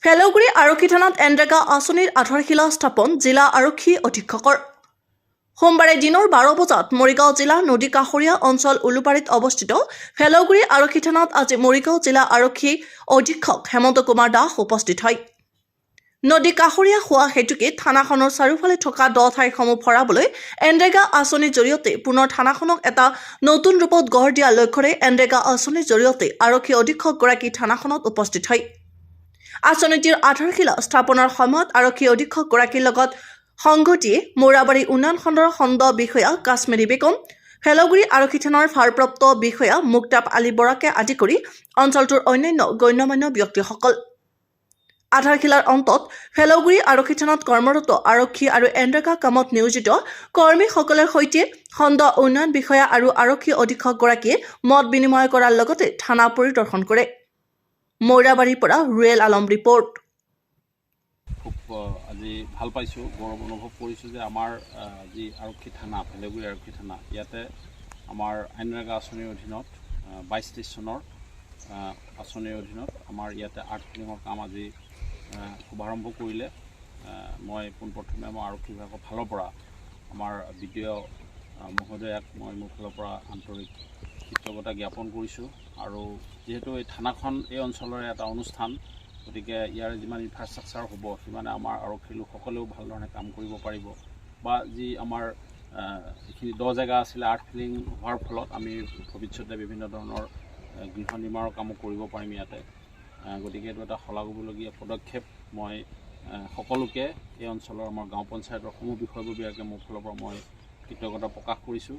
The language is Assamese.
ফেলগুৰি আৰক্ষী থানাত এনৰেগা আঁচনিৰ আধাৰশিলা স্থাপন জিলা আৰক্ষী অধীক্ষকৰ। সোমবাৰে দিনৰ 12 বজাত মৰিগাঁও জিলাৰ নদী কাষৰীয়া অঞ্চল উলুবাৰীত অৱস্থিত ফেলগুৰি আৰক্ষী থানাত আজি মৰিগাঁও জিলা আৰক্ষী অধীক্ষক হেমন্ত কুমাৰ দাস উপস্থিত হয়। নদী কাষৰীয়া হোৱা হেতুকে থানাখনৰ চাৰিওফালে থকা দ ঠাইসমূহ ভৰাবলৈ এনৰেগা আঁচনিৰ জৰিয়তে পুনৰ থানাখনক এটা নতুন ৰূপত গঢ় দিয়াৰ লক্ষ্যৰে এনৰেগা আঁচনিৰ জৰিয়তে আৰক্ষী অধীক্ষকগৰাকী থানাখনত উপস্থিত হয়। আঁচনিটিৰ আধাৰশিলা স্থাপনৰ সময়ত আৰক্ষী অধীক্ষকগৰাকীৰ লগত সংগতিয়ে মৌৰাবাৰী উন্নয়ন খণ্ডৰ খণ্ড বিষয়া কাশ্মীৰী বেগম, ফেলগুৰি আৰক্ষী থানাৰ ভাৰপ্ৰাপ্ত বিষয়া মুক্তাব আলী বৰাকে আদি কৰি অঞ্চলটোৰ অন্যান্য গণ্যমান্য ব্যক্তিসকল। আধাৰশিলাৰ অন্তত ফেলগুৰি আৰক্ষী থানাত কৰ্মৰত আৰক্ষী আৰু এনৰেগা কামত নিয়োজিত কৰ্মীসকলৰ সৈতে খণ্ড উন্নয়ন বিষয়া আৰু আৰক্ষী অধীক্ষকগৰাকীয়ে মত বিনিময় কৰাৰ লগতে থানা পৰিদৰ্শন কৰে। মৌৰাবাৰীৰ পৰা ৰুৱেল আলম ৰিপৰ্ট। খুব আজি ভাল পাইছোঁ, গৌৰৱ অনুভৱ কৰিছোঁ যে আমাৰ যি আৰক্ষী থানা ফেলগুৰি আৰক্ষী থানা ইয়াতে আমাৰ এনৰেগা আঁচনিৰ অধীনত 22-23 চনৰ আঁচনিৰ অধীনত আমাৰ ইয়াতে আৰ্ট ফিলিঙৰ কাম আজি শুভাৰম্ভ কৰিলে। মই পোনপ্ৰথমে মই আৰক্ষী বিভাগৰ ফালৰ পৰা আমাৰ বিডিঅ মহোদয়াক মই মোৰ ফালৰ পৰা আন্তৰিক কৃতজ্ঞতা জ্ঞাপন কৰিছোঁ। আৰু যিহেতু এই থানাখন এই অঞ্চলৰে এটা অনুষ্ঠান, গতিকে ইয়াৰ যিমান ইনফ্ৰাষ্ট্ৰাকচাৰ হ'ব সিমানে আমাৰ আৰক্ষীৰ লোকসকলেও ভাল ধৰণে কাম কৰিব পাৰিব। বা যি আমাৰ যিখিনি দ জেগা আছিলে আৰ্ট ফিলিং হোৱাৰ ফলত আমি ভৱিষ্যতে বিভিন্ন ধৰণৰ গৃহ নিৰ্মাণৰ কামো কৰিব পাৰিম ইয়াতে। গতিকে এইটো এটা শলাগিবলগীয়া পদক্ষেপ। মই সকলোকে এই অঞ্চলৰ আমাৰ গাঁও পঞ্চায়তৰ সমূহ বিষয়ববীয়াকে মোৰ ফালৰ পৰা মই কৃতজ্ঞতা প্ৰকাশ কৰিছোঁ।